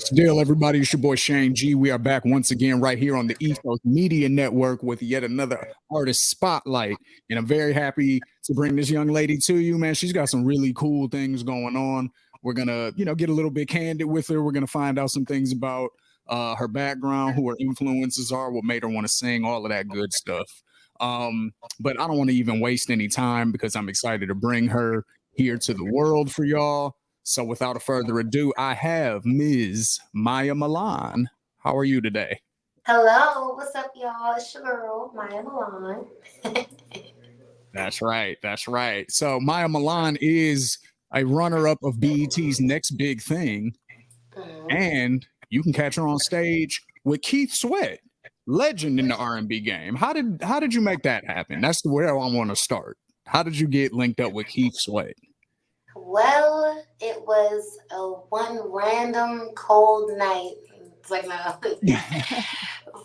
Still, everybody, it's your boy Shane G. We are back once again right here on the Ethos Media Network with yet another artist spotlight. And I'm very happy to bring this young lady to you, man. She's got some really cool things going on. We're going to, get a little bit candid with her. We're going to find out some things about her background, who her influences are, what made her want to sing, all of that good stuff. But I don't want to even waste any time because I'm excited to bring her here to the world for y'all. So without a further ado, I have Ms. Maya Milan. How are you today? Hello, what's up, y'all? It's your girl, Maya Milan. That's right. That's right. So Maya Milan is a runner-up of BET's Next Big Thing, and you can catch her on stage with Keith Sweat, legend in the R&B game. How did you make that happen? That's where I want to start. How did you get linked up with Keith Sweat? Well, it was a one random cold night. It's like, no.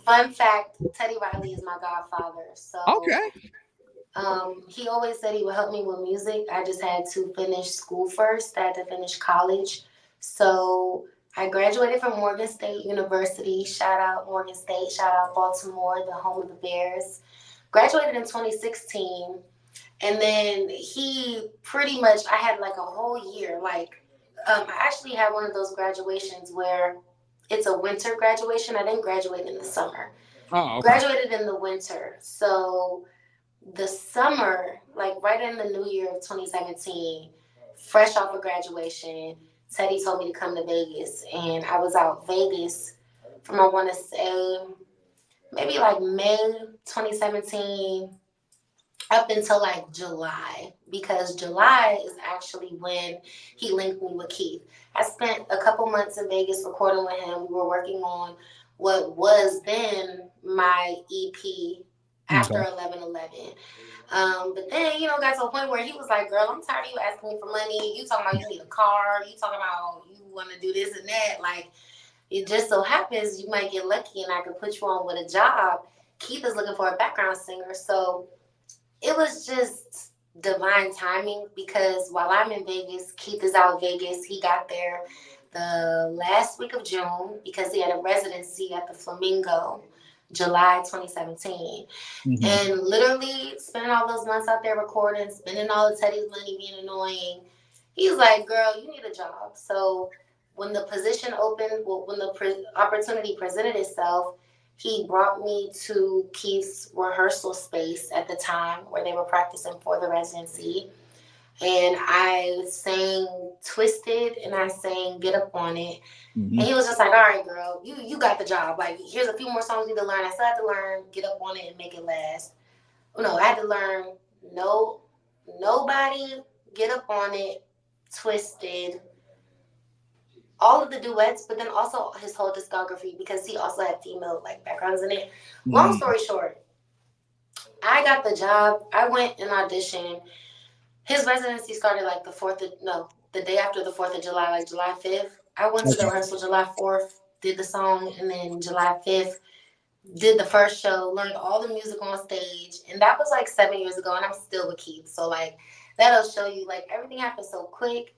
Fun fact, Teddy Riley is my godfather. So Okay. he always said he would help me with music. I just had to finish school first. I had to finish college. So I graduated from Morgan State University. Shout out Morgan State. Shout out Baltimore, the home of the Bears. Graduated in 2016. And then he pretty much, I had like a whole year. I actually had one of those graduations where it's a winter graduation. I didn't graduate in the summer. Oh, okay. Graduated in the winter. So the summer, like right in the new year of 2017, fresh off of graduation, Teddy told me to come to Vegas. And I was out Vegas from, I want to say, maybe like May 2017 up until like July, because July is actually when he linked me with Keith. I spent a couple months in Vegas recording with him. We were working on what was then my EP after 11/11. But then, got to a point where he was like, girl, I'm tired of you asking me for money. You talking about you need a car. You talking about you want to do this and that. Like, it just so happens you might get lucky and I could put you on with a job. Keith is looking for a background singer. So it was just divine timing, because while I'm in Vegas, Keith is out of Vegas. He got there the last week of June because he had a residency at the Flamingo, July 2017. And literally spending all those months out there recording, spending all of Teddy's money being annoying. He's like, girl, you need a job. So when the position opened, when the opportunity presented itself, he brought me to Keith's rehearsal space at the time where they were practicing for the residency. And I sang Twisted and I sang Get Up On It. And he was just like, all right, girl, you got the job. Like, here's a few more songs you need to learn. I still had to learn Get Up On It and Make It Last. No, I had to learn Nobody, Get Up On It, Twisted, all of the duets, but then also his whole discography, because he also had female backgrounds in it. Long story short, I got the job. I went and auditioned. His residency started the day after the 4th of July, like July 5th. I went to the rehearsal July 4th, did the song, and then July 5th, did the first show, learned all the music on stage. And that was like 7 years ago, and I'm still with Keith. So that'll show you everything happened so quick.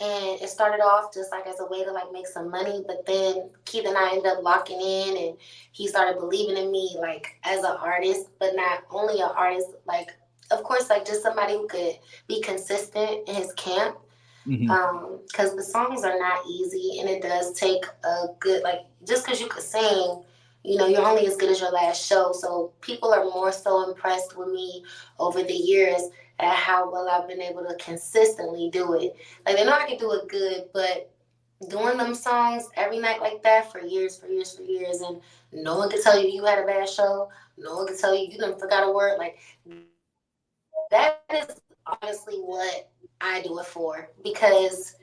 And it started off just as a way to make some money. But then Keith and I ended up locking in, and he started believing in me as an artist, but not only an artist, of course, just somebody who could be consistent in his camp. Because the songs are not easy, and it does take a good, just because you could sing, you're only as good as your last show. So people are more so impressed with me over the years at how well I've been able to consistently do it. They know I can do it good, but doing them songs every night like that for years, and no one can tell you you had a bad show. No one can tell you done forgot a word. That is honestly what I do it for, because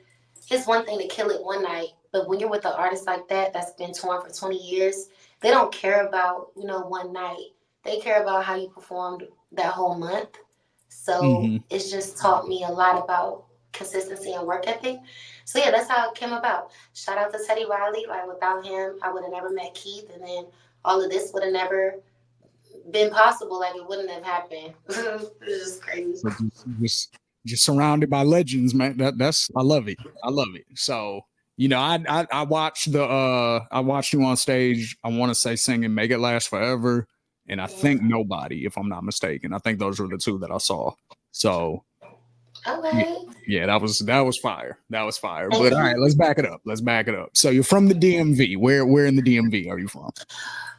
it's one thing to kill it one night, but when you're with an artist like that that's been touring for 20 years, they don't care about, one night. They care about how you performed that whole month. So it's just taught me a lot about consistency and work ethic. So yeah, that's how it came about. Shout out to Teddy Riley. Without him, I would have never met Keith, and then all of this would have never been possible. It wouldn't have happened. It's just crazy. Just surrounded by legends, man. That's I love it. So I watched I watched you on stage. I want to say singing "Make It Last Forever," and I think Mhm. "Nobody," if I'm not mistaken. I think those were the two that I saw. So yeah, Okay. yeah, that was fire. That was fire. But Thank all right, you. let's back it up. Let's back it up. So you're from the DMV. Where in the DMV are you from?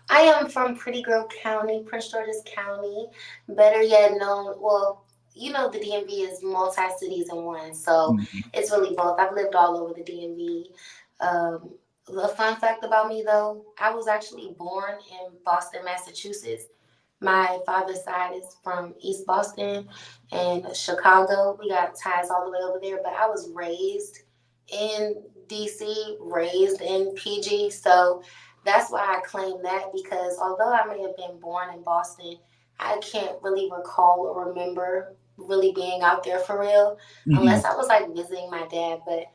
I am from Pretty Girl County, Prince George's County. Better yet known, well, you know, the DMV is multi cities in one, so Mhm. it's really both. I've lived all over the DMV. Um, the fun fact about me, though, I was actually born in Boston, Massachusetts. My father's side is from East Boston and Chicago. We got ties all the way over there, but I was raised in DC, raised in PG. So that's why I claim that, because although I may have been born in Boston, I can't really recall or remember really being out there for real, Mhm. unless I was like visiting my dad. But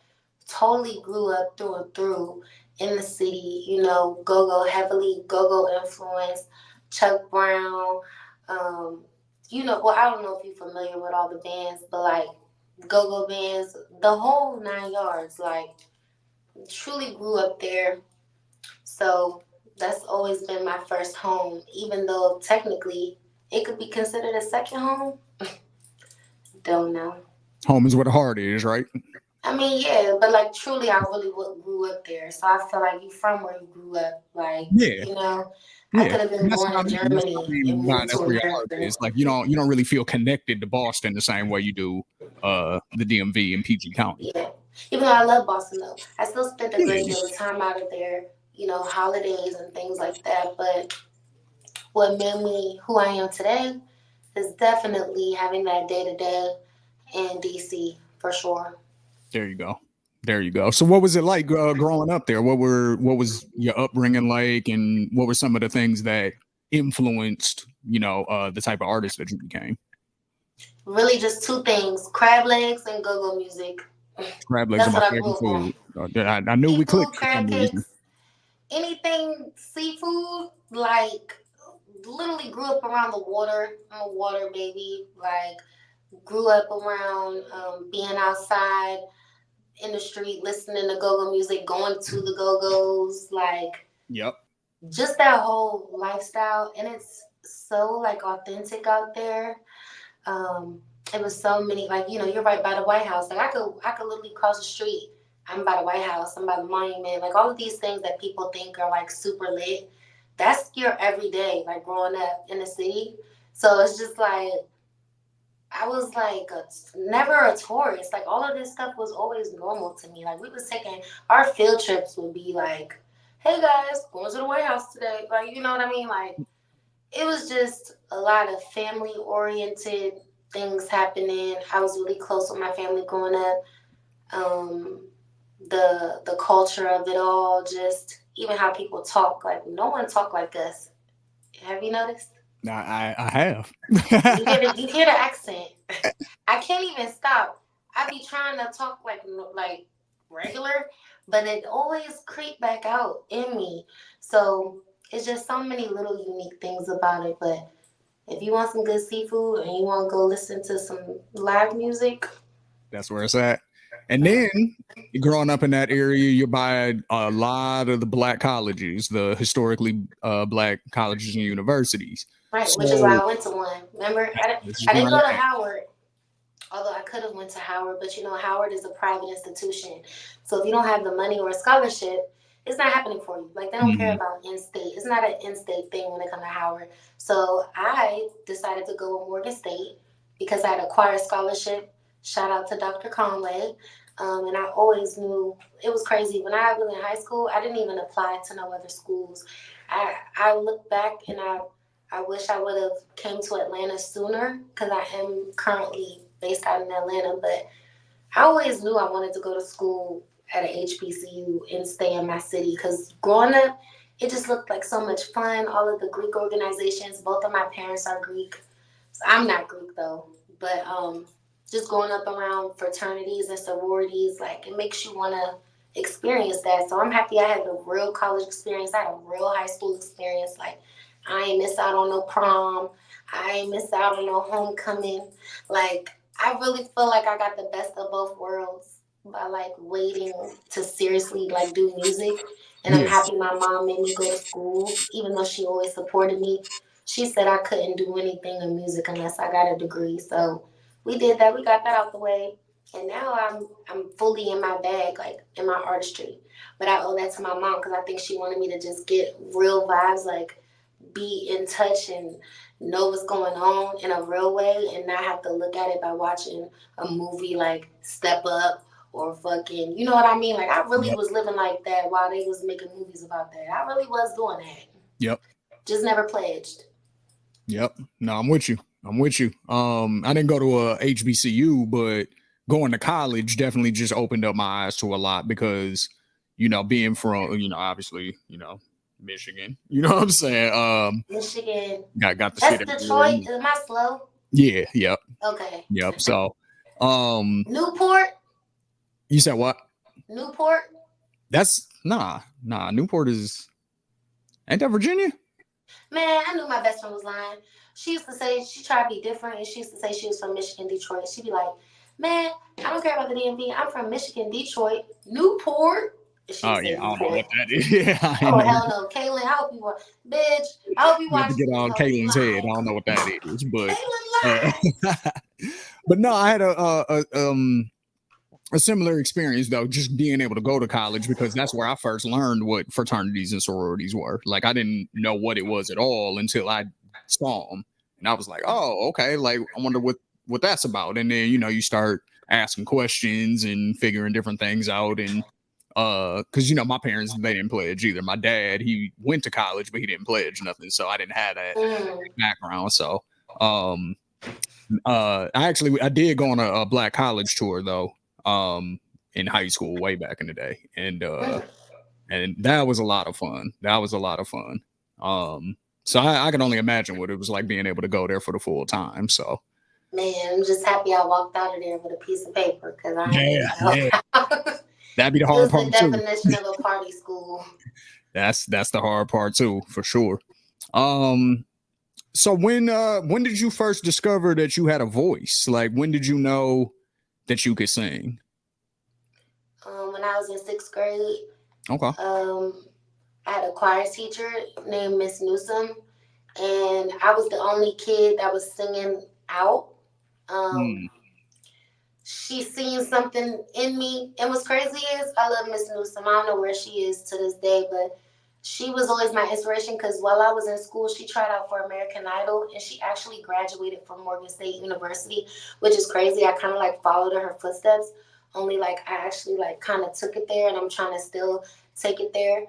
totally grew up through and through in the city, go go heavily, go go influence, Chuck Brown. Um, well, I don't know if you're familiar with all the bands, but like go go bands, the whole 9 yards, like truly grew up there. So that's always been my first home, even though technically it could be considered a second home. Don't know. Home is where the heart is, right? I mean, yeah, but like truly, I really grew up there. So I feel like you from where you grew up. Like, Yeah, I yeah. could have been That's born what I in mean. That's what I Germany and mean by moved that's to where your heart America. is. Like you don't really feel connected to Boston the same way you do the DMV and PG County. Yeah. Even though I love Boston, though, I still spent a great Yeah. deal of time out of there, holidays and things like that. But what made me who I am today is definitely having that day to day in DC for sure. There you go. There you go. So, what was it like growing up there? What was your upbringing like, and what were some of the things that influenced the type of artist that you became? Really, just two things: crab legs and go go music. Crab legs are That's my what I grew favorite up on. food. I knew we Seafood, clicked for crab some reason. cakes, anything seafood, like literally grew up around the water. I'm a water baby. Like grew up around being outside in the street, listening to go-go music, going to the go-go's, like Yep. just that whole lifestyle. And it's so like authentic out there. Um, it was so many, like, you're right by the White House. Like I could literally cross the street. I'm by the White House. I'm by the monument. Like all of these things that people think are like super lit. That's your everyday, like growing up in the city. So it's just like I was like never a tourist. Like all of this stuff was always normal to me. Like we was taking our field trips would be like, hey guys, going to the White House today. Like you know what I mean? Like it was just a lot of family oriented things happening. I was really close with my family growing up. Um, the culture of it all, just even how people talk. Like no one talk like us. Have you noticed? I have. You hear the accent. I can't even stop. I be trying to talk like regular, but it always creep back out in me. So it's just so many little unique things about it. But if you want some good seafood and you want to go listen to some live music, That's where it's at. And then growing up in that area, you're by a lot of the black colleges, the historically black colleges and universities. right? Which is why So I went to one. Remember, this is I didn't where I'm go to at. Howard. Although I could have went to Howard, but Howard is a private institution. So if you don't have the money or a scholarship, it's not happening for you. Like they don't care Mhm. about in-state. It's not an in-state thing when it comes to Howard. So I decided to go with Morgan State because I had acquired scholarship. Shout out to Dr. Conway. And I always knew it was crazy. When I was in high school, I didn't even apply to no other schools. I look back and I wish I would have came to Atlanta sooner because I am currently based out in Atlanta. But I always knew I wanted to go to school at a HBCU and stay in my city because growing up, it just looked like so much fun. All of the Greek organizations, both of my parents are Greek. So I'm not Greek though, but just growing up around fraternities and sororities, like it makes you want to experience that. So I'm happy I had a real college experience. I had a real high school experience. Like I ain't miss out on no prom. I ain't miss out on no homecoming. Like I really feel like I got the best of both worlds. by like waiting to seriously like do music. And I'm Yeah. happy my mom made me go to school, even though she always supported me. She said I couldn't do anything in music unless I got a degree. So we did that. We got that out the way. And now I'm fully in my bag, like in my artistry. But I owe that to my mom because I think she wanted me to just get real vibes, like be in touch and know what's going on in a real way and not have to look at it by watching a movie like Step Up or fucking, you know what I mean? Like I really Yep. was living like that while they was making movies about that. I really was doing that. Yep. Just never pledged. Yep. No, I'm with you. I'm with you. I didn't go to a HBCU, but going to college definitely just opened up my eyes to a lot because, being from, obviously, Michigan. You know what I'm saying? Michigan. Got the shit That's everywhere. Detroit. Am I slow? Yeah. Yep. Okay. Yep. So, um, Newport. you said what? Newport. That's nah. Newport is ain't that Virginia? Man, I knew my best friend was lying. She used to say she tried to be different, and she used to say she was from Michigan, Detroit. She'd be like, "Man, I don't care about the DMV. I'm from Michigan, Detroit, Newport." And she would Oh say yeah, I don't know Newport. what that is. Yeah, I ain't Oh know. hell no, Kaylin! I hope you watch, bitch. I hope you You have to watching get this. on Hoe, you Caitlin's head. I lying? don't know what that is, but Kaylin uh, lied. but no, I had a similar experience though, just being able to go to college because that's where I first learned what fraternities and sororities were. Like I didn't know what it was at all until I saw them, and I was like, oh, okay. Like I wonder what that's about. And then you start asking questions and figuring different things out and because my parents, they didn't pledge either. My dad, he went to college but he didn't pledge nothing, so I didn't have that Mm. background. So um I did go on a black college tour though, in high school way back in the day, Mm. and that was a lot of fun. That was a lot of fun. So I can only imagine what it was like being able to go there for the full time. So Man, I'm just happy I walked out of there with a piece of paper because I ain't yeah, get the yeah, hell out. that'd be the It hard was part the too. definition of a party school. That's the hard part too, for sure. Um, so when did you first discover that you had a voice? Like when did you know that you could sing? When I was in sixth grade, Okay. um, I had a choir teacher named Miss Newsom, and I was the only kid that was singing out. Um, Hmm. she seen something in me. And what's crazy is I love Miss Newsom. I don't know where she is to this day, but she was always my inspiration because while I was in school, she tried out for American Idol and she actually graduated from Morgan State University, which is crazy. I kind of like followed in her footsteps. Only like I actually like kind of took it there, and I'm trying to still take it there.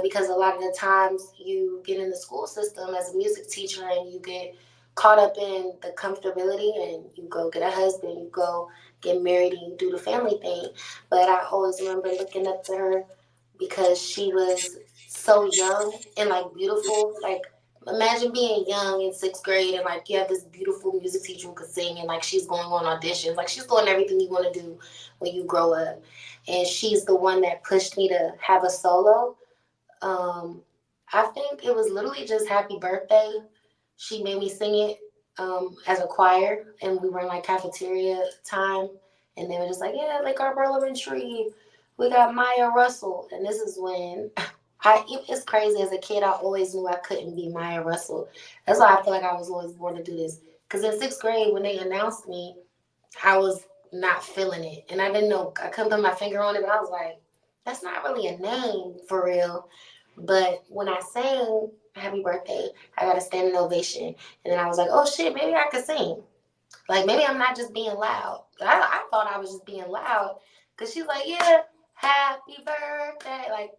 Because a lot of the times you get in the school system as a music teacher and you get caught up in the comfortability and you go get a husband, you go get married and you do the family thing. But I always remember looking up to her because she was so young and like beautiful. Like imagine being young in sixth grade and like you have this beautiful music teacher who could sing and like she's going on auditions. Like she's doing everything you want to do when you grow up. And she's the one that pushed me to have a solo. um, I think it was literally just Happy Birthday. She made me sing it as a choir, and we were in like cafeteria time, and they were just like, "Yeah, like our parliamentary, we got Maya Russell," and this is when it's crazy. As a kid, I always knew I couldn't be Maya Russell. That's why I feel like I was always born to do this. Because in sixth grade, when they announced me, I was not feeling it, and I didn't know. I couldn't put my finger on it, but I was like, "That's not really a name for real." But when I sang Happy Birthday, I got a standing ovation. And then I was like, oh shit, maybe I could sing. Like maybe I'm not just being loud. I thought I was just being loud. Cause she's like, yeah, happy birthday. Like,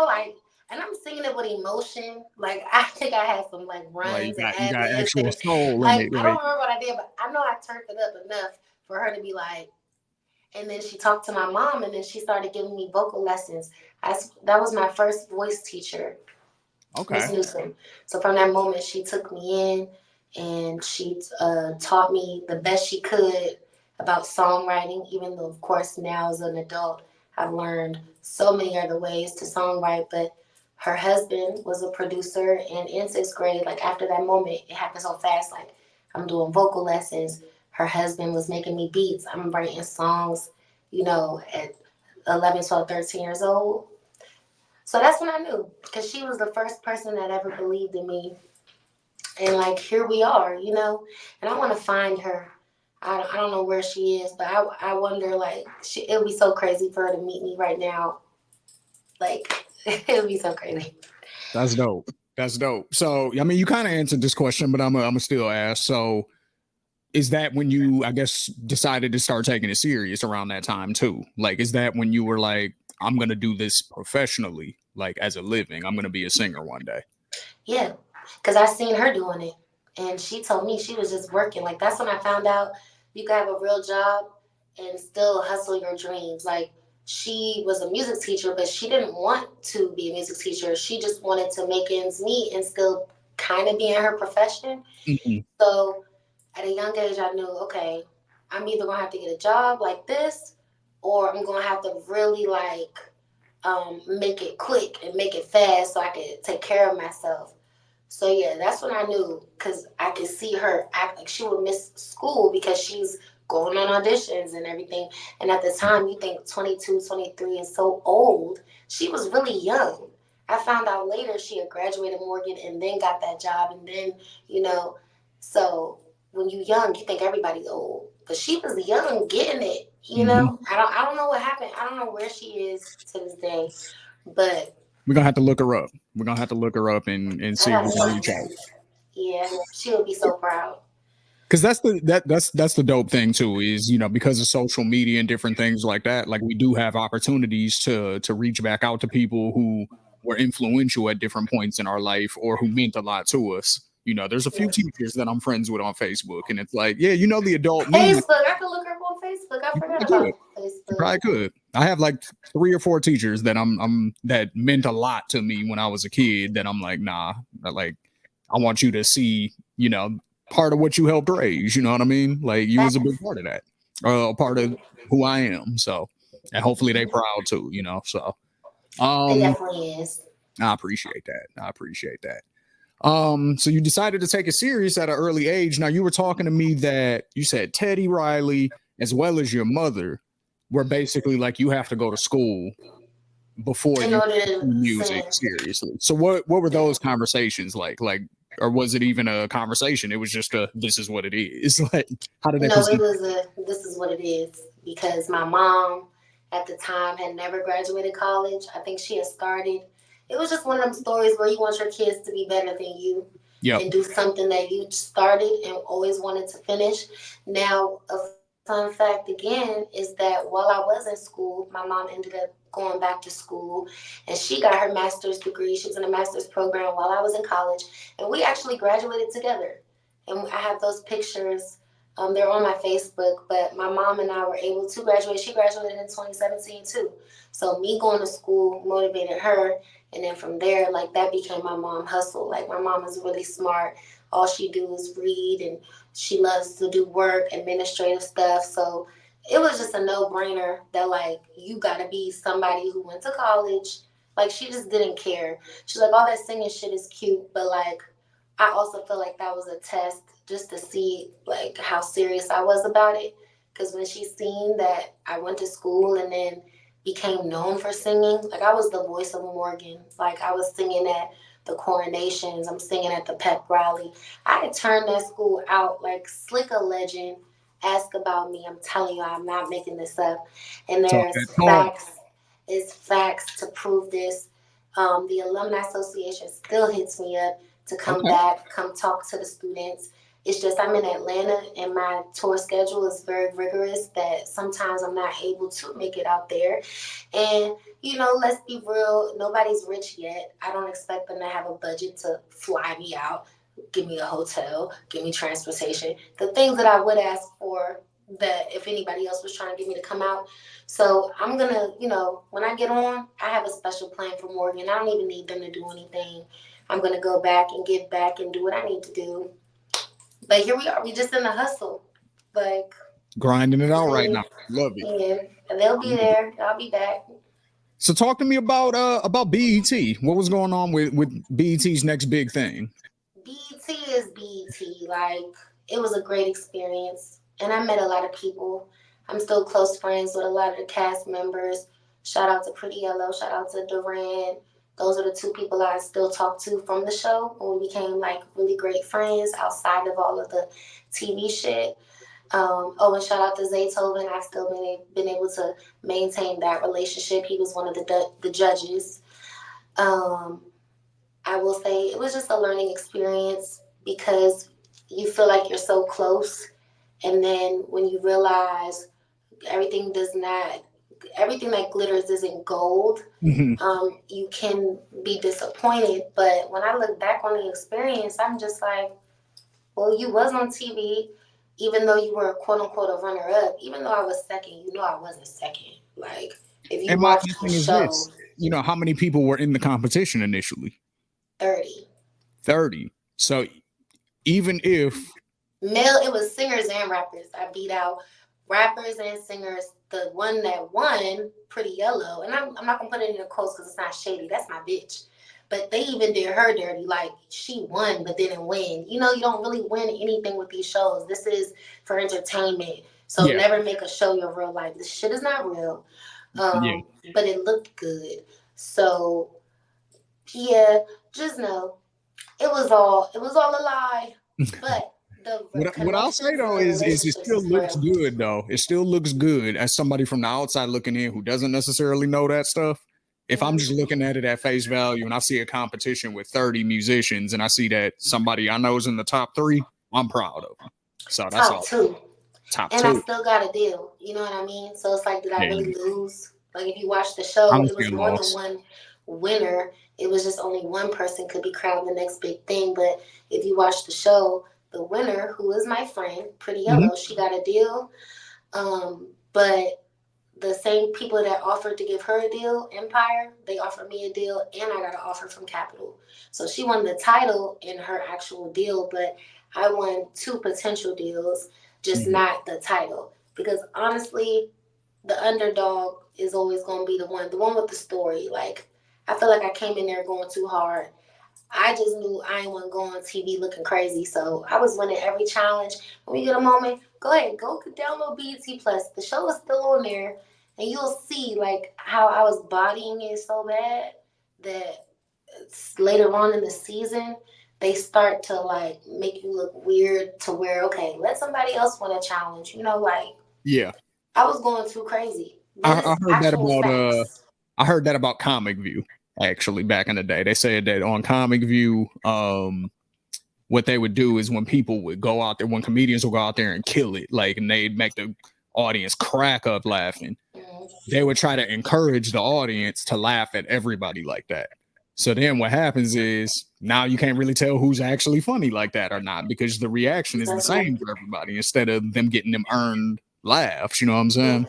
like, and I'm singing it with emotion. Like I think I had some like Like runs and you ad got libs. actual And soul in like it. I don't Like remember what I did, but I know I turned it up enough for her to be like, and then she talked to my mom and then she started giving me vocal lessons. That was my first voice teacher, Miss okay. Newsom. So from that moment, she took me in and she taught me the best she could about songwriting, even though, of course, now as an adult, I've learned so many other ways to songwrite. But her husband was a producer, and in sixth grade, like after that moment, it happened so fast. Like I'm doing vocal lessons. Her husband was making me beats. I'm writing songs. at 11, 12, 13 years old. So that's when I knew, because she was the first person that ever believed in me. And like, here we are, and I want to find her. I don't know where she is, but I wonder, like, it would be so crazy for her to meet me right now. Like, it would be so crazy. That's dope. That's dope. So, I mean, you kind of answered this question, but I'm gonna still ask. So, is that when you, I guess, decided to start taking it serious around that time too? Like, is that when you were like, I'm gonna do this professionally, like as a living? I'm gonna be a singer one day. Yeah, because I seen her doing it, and she told me she was just working. Like, that's when I found out you can have a real job and still hustle your dreams. Like, she was a music teacher, but she didn't want to be a music teacher. She just wanted to make ends meet and still kind of be in her profession. Mm-hmm. So at a young age, I knew, okay, I'm either gonna have to get a job like this, or I'm gonna have to really like make it quick and make it fast so I could take care of myself. So yeah, that's when I knew, because I could see her act like she would miss school because she's going on auditions and everything. And at the time, you think 22, 23 is so old. She was really young. I found out later she had graduated Morgan and then got that job. And then, you know, so when you're young, you think everybody's old. But she was young getting it, Mm-hmm. I don't know what happened. I don't know where she is to this day. But We're gonna have to look her up. We're gonna have to look her up and I see if got we can reach out. to, yeah, she would be so proud. Because that's the dope thing too, is because of social media and different things like that, like we do have opportunities to reach back out to people who were influential at different points in our life or who meant a lot to us. There's a few Yeah. teachers that I'm friends with on Facebook, and it's like, yeah, the adult me. Facebook, I could look her up on Facebook. I You forgot probably could. about You Facebook. probably could. I have like 3 or 4 teachers that I'm that meant a lot to me when I was a kid. That I'm like, nah, like I want you to see, part of what you helped raise. You know what I mean? Like you was a big Facts. part of that, a part of who I am. So, and hopefully they proud too. So It um, definitely is. I appreciate that. I appreciate that. So you decided to take it serious at an early age. Now you were talking to me that you said Teddy Riley as well as your mother were basically like you have to go to school before In you order take to music sing. seriously. So what were those conversations like? Like, or was it even a conversation? It was just a this is what it is. Like, how did they No, it present? was this is what it is. Because my mom at the time had never graduated college. I think she had started. It was just one of them stories where you want your kids to be better than you Yep. and do something that you started and always wanted to finish. Now, a fun fact again is that while I was in school, my mom ended up going back to school and she got her master's degree. She was in a master's program while I was in college, and we actually graduated together. And I have those pictures. They're on my Facebook, but my mom and I were able to graduate. She graduated in 2017 too. So me going to school motivated her, and then from there, like, that became my mom hustle. Like, my mom is really smart. All she do is read, and she loves to do work, administrative stuff. So it was just a no-brainer that, like, you gotta be somebody who went to college. Like, she just didn't care. She's like, all that singing shit is cute, but like, I also feel like that was a test just to see like how serious I was about it. Because when she seen that I went to school and then became known for singing, like, I was the voice of Morgan. Like, I was singing at the coronations, I'm singing at the pep rally. I had turned that school out like Slick a legend. Ask about me. I'm telling you, I'm not making this up. And Talk there's that talk. facts, is facts to prove this. The Alumni Association still hits me up to come Okay. back, come talk to the students. It's just I'm in Atlanta and my tour schedule is very rigorous that sometimes I'm not able to make it out there. And, let's be real, nobody's rich yet. I don't expect them to have a budget to fly me out, give me a hotel, give me transportation. The things that I would ask for, that if anybody else was trying to get me to come out. So I'm gonna, when I get on, I have a special plan for Morgan. I don't even need them to do anything. I'm gonna go back and get back and do what I need to do. But here we are. We just in the hustle. Like, Grinding it out right yeah, now. Love it. yeah. They'll be there. I'll be back. So talk to me about BET. What was going on with BET's next big thing? BET is BET. Like, it was a great experience, and I met a lot of people. I'm still close friends with a lot of the cast members. Shout out to Pretty Yellow. Shout out to Duran. Those are the two people I still talk to from the show. And we became like really great friends outside of all of the TV shit. Oh, and shout out to Zaytoven. I've still been able to maintain that relationship. He was one of the judges. Um, I will say it was just a learning experience because you feel like you're so close, and then when you realize everything does not, everything that glitters isn't gold, Mhm. you can be disappointed. But when I look back on the experience, I'm just like, well, you was on TV, even though you were quote unquote a runner up. Even though I was second, you know I wasn't second. Like if you And my watched the thing is show, this, how many people were in the competition initially? 30. 30. So even if Male, it was singers and rappers. I beat out rappers and singers. The one that won, Pretty Yellow, and I'm not gonna put it in the quotes because it's not shady. That's my bitch. But they even did her dirty. Like she won but didn't win. You know, you don't really win anything with these shows. This is for entertainment. So yeah, never make a show your real life. This shit is not real. yeah. But it looked good. So yeah, just know it was all a lie. But the What I'll say connections and though the is it relationships still is looks real. good though. It still looks good as somebody from the outside looking in who doesn't necessarily know that stuff. If I'm Hmm. just looking at it at face value and I see a competition with 30 musicians and I see that somebody I know is in the top three, I'm proud of them. So that's Top all. two. Top And I two. still got a deal. You know what I mean? So it's like, did I Yeah, really lose? Like, if you watch the I show, don't it see was a more than loss. one winner. It was just only one person could be crowned the next big thing. But if you watch the show, the winner, who is my friend, Pretty Mhm. Yellow, she got a deal. But the same people that offered to give her a deal, Empire, they offered me a deal, and I got an offer from Capital. So she won the title in her actual deal, but I won two potential deals, just Mhm. not the title. Because honestly, the underdog is always going to be the one with the story. Like, I feel like I came in there going too hard. I just knew I ain't want to go on TV looking crazy. So I was winning every challenge. When you get a moment, go ahead, go download BET Plus. The show is still on there, and you'll see like how I was bodying it so bad that later on in the season they start to like make you look weird to where okay, let somebody else win a challenge. You know, like Yeah. I was going too crazy. That I is heard that actual about facts. I heard that about Comic View actually back in the day. They said that on Comic View, what they would do is when people would go out there, when comedians would go out there and kill it, like, and they'd make the audience crack up laughing, Mhm. they would try to encourage the audience to laugh at everybody like that. So then what happens is now you can't really tell who's actually funny like that or not because the reaction is the Exactly. same for everybody instead of them getting them earned laughs. You know what I'm saying?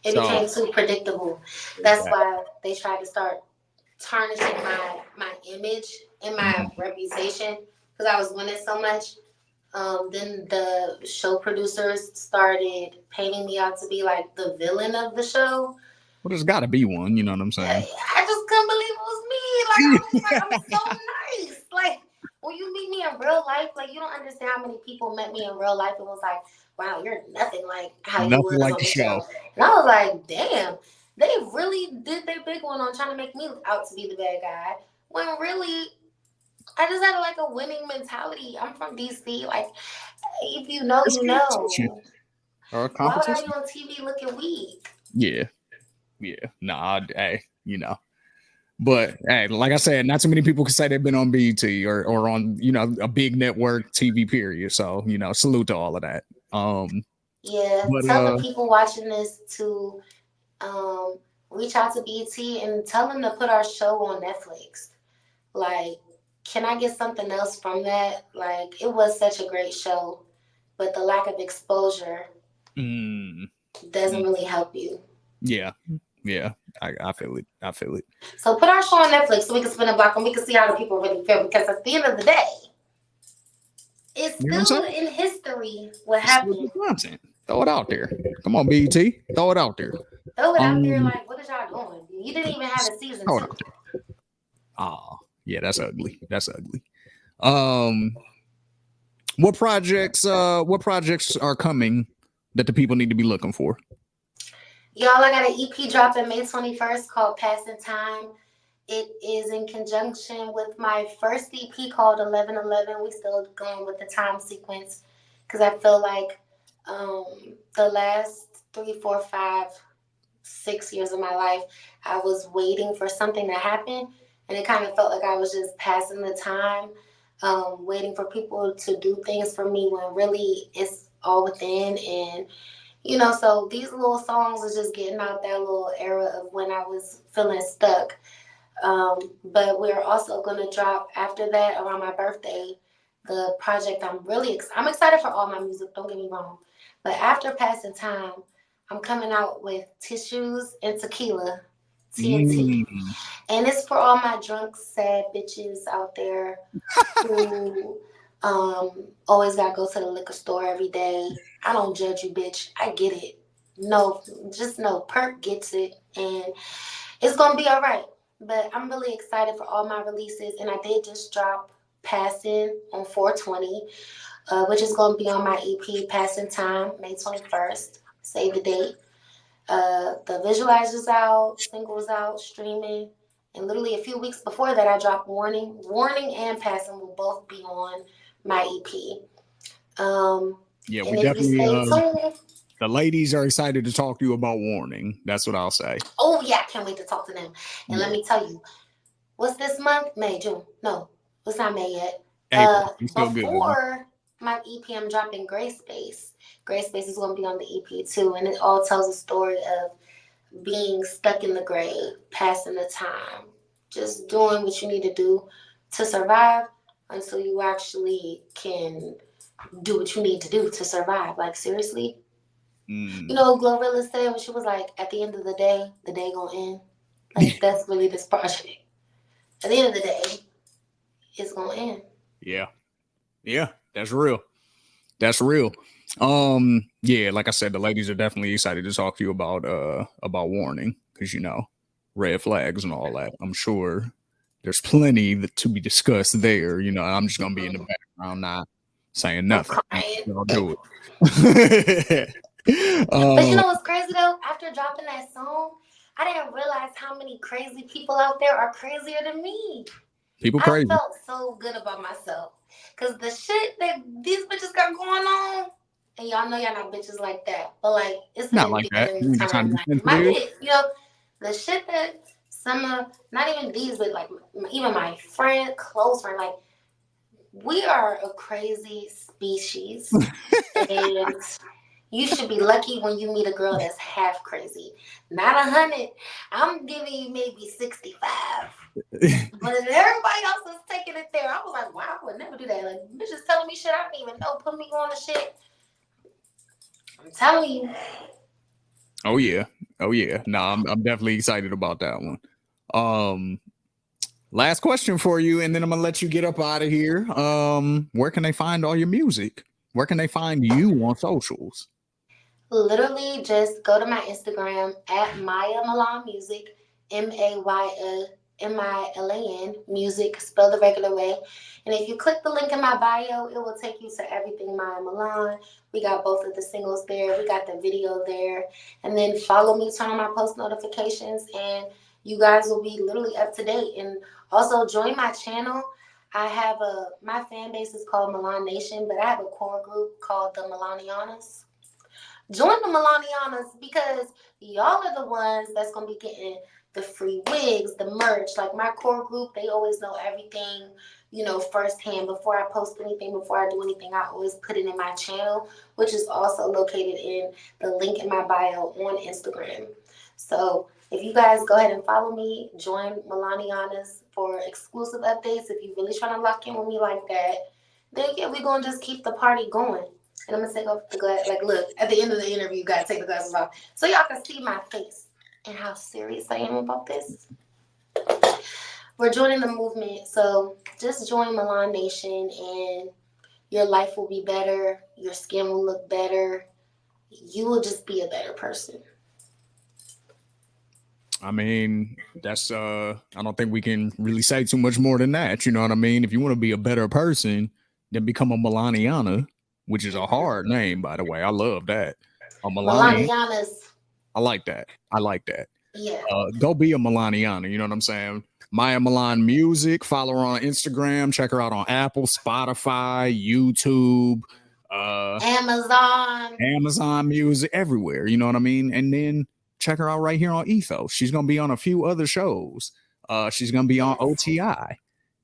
It So became too predictable. That's why they tried to start tarnishing my image and my mhm. reputation because I was winning so much. Then the show producers started painting me out to be like the villain of the show. Well, there's got to be one. You know what I'm saying? I just couldn't believe it was me. Like I was like, I'm so nice. Like when you meet me in real life, like you don't understand how many people met me in real life and was like, wow, you're nothing like how you Nothing was like on the the show. show. And I was like, damn, they really did their big one on trying to make me out to be the bad guy. When really I just had like a winning mentality. I'm from DC. Like if you know, It's you competition know. or a Why would I be competition. on TV looking weak? Yeah, yeah. Nah, hey, But hey, like I said, not too many people can say they've been on BET or on a big network TV period. So salute to all of that. Yeah, But tell the people watching this to um, reach out to BT and tell them to put our show on Netflix. Like, can I get something else from that? Like, it was such a great show, but the lack of exposure mm, doesn't mm, really help you. yeah, yeah, I feel it. I feel it. So put our show on Netflix so we can spin a block and we can see how the people really feel. Because at the end of the day, it's You know what I'm still saying? in history what It's still happened. good content. Throw it out there. Come on, BET. Throw it out there. Throw it out there Um, like, what is y'all doing? You didn't even have a season throw it two. out there. Ah, yeah, that's ugly. That's ugly. Um, what projects? What projects are coming that the people need to be looking for? Y'all, I got an EP dropping May 21st called Passing Time. It is in conjunction with my first EP called 1111. We still going with the time sequence because I feel like the last 3, 4, 5, 6 years of my life, I was waiting for something to happen, and it kind of felt like I was just passing the time, waiting for people to do things for me when really it's all within. And so these little songs is just getting out that little era of when I was feeling stuck. But we're also going to drop after that around my birthday the project. I'm excited for all my music, don't get me wrong, but after Passing Time, I'm coming out with Tissues and Tequila, TNT. Mm. And it's for all my drunk sad bitches out there who always gotta go to the liquor store every day. I don't judge you, bitch. I get it. No, just know Perk gets it, and it's gonna be all right. But I'm really excited for all my releases, and I did just drop Passing on 420, which is gonna be on my EP Passing Time, May 21st. Save the date. The visualizers out, singles out, streaming, and literally a few weeks before that, I dropped Warning. Warning and Passing will both be on my EP. Yeah, we And if you definitely stay tuned, the ladies are excited to talk to you about Warning. That's what I'll say. oh yeah, I can't wait to talk to them. And let Yeah. me tell you, what's this month? May, June? No, it's not May yet. April. You still good. Before my EP, I'm dropping Gray Space. Gray Space is going to be on the EP too, and it all tells a story of being stuck in the grave, passing the time, just doing what you need to do to survive until you actually can do what you need to do to survive. Like, seriously. Mm. You know what Glorilla said when she was like, at the end of the day gonna end? Like, that's really this project. At the end of the day, it's gonna end. Yeah. Yeah. That's real. That's real. Yeah, like I said, the ladies are definitely excited to talk to you about Warning, because red flags and all that. I'm sure there's plenty to be discussed there. I'm just gonna be in the background, not saying I'm nothing. crying. I'll do it. But you uh, know what's crazy though? After dropping that song, I didn't realize how many crazy people out there are crazier than me. People I crazy. felt so good about myself. Cause the shit that these bitches got going on, and y'all know y'all not bitches like that. But like it's Not been like that. beginning You the ain't got time time. to be Like my sensitive. bitch, the shit that some of not even these, but like even my friend, close friend, like we are a crazy species. And you should be lucky when you meet a girl that's half crazy. Not 100. I'm giving you maybe 65. But if everybody else is taking it there, I was like, wow, I would never do that. Like, bitches telling me shit I don't even know, put me on the shit. I'm telling you. Oh yeah. Oh yeah. No, I'm definitely excited about that one. Um, Last question for you, and then I'm gonna let you get up out of here. Where can they find all your music? Where can they find you on socials? Literally, just go to my Instagram at Maya Milan Music, MAYAMILAN Music, spelled the regular way. And if you click the link in my bio, it will take you to everything Maya Milan. We got both of the singles there. We got the video there. And then follow me, turn on my post notifications, and you guys will be literally up to date. And also join my channel. My fan base is called Milan Nation, but I have a core group called the Milanianas. Join the Milanianas because y'all are the ones that's gonna be getting the free wigs, the merch. Like my core group, they always know everything, firsthand. Before I post anything, before I do anything, I always put it in my channel, which is also located in the link in my bio on Instagram. So if you guys go ahead and follow me, join Milanianas for exclusive updates. If you're really trying to lock in with me like that, then yeah, we're gonna just keep the party going. And I'm gonna take off the glass. Like, look, at the end of the interview, you gotta take the glasses off so y'all can see my face and how serious I am about this. We're joining the movement, so just join Milan Nation, and your life will be better. Your skin will look better. You will just be a better person. I mean, that's I don't think we can really say too much more than that. You know what I mean? If you want to be a better person, then become a Milaniana, which is a Mm-hmm. hard name, by the way. I love that. A Milaniana. Milanianas. I like that. I like that. Yeah. Go be a Milaniana. You know what I'm saying? Maya Milan Music. Follow her on Instagram. Check her out on Apple, Spotify, YouTube, Amazon. Amazon Music, everywhere. You know what I mean? And then check her out right here on Ethos. She's gonna be on a few other shows. She's gonna be on Yes. OTI.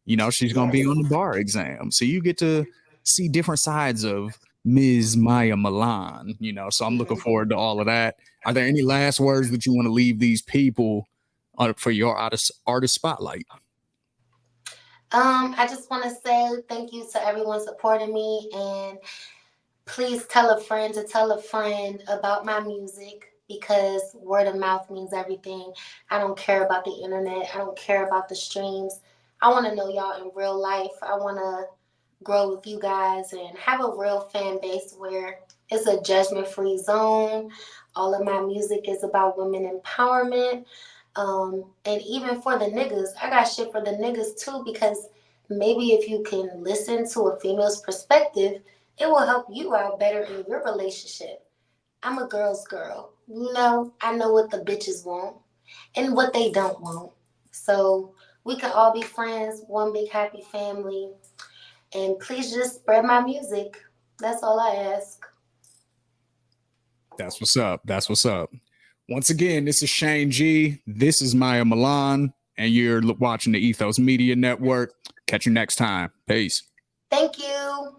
You know, she's gonna be Yes. on the bar exam. So you get to see different sides of Ms. Maya Milan. You know, so I'm looking forward to all of that. Are there any last words that you want to leave these people for your artist spotlight? I just want to say thank you to everyone supporting me, and please tell a friend to tell a friend about my music, because word of mouth means everything. I don't care about the internet. I don't care about the streams. I want to know y'all in real life. I want to grow with you guys and have a real fan base where it's a judgment free zone. All of my music is about women empowerment. And even for the niggas, I got shit for the niggas too, because maybe if you can listen to a female's perspective, it will help you out better in your relationship. I'm a girl's girl. You know, I know what the bitches want and what they don't want. So we can all be friends, one big happy family. And please just spread my music. That's all I ask. That's what's up. That's what's up. Once again, this is Shane G. This is Maya Milan, and you're watching the Ethos Media Network. Catch you next time. Peace. Thank you.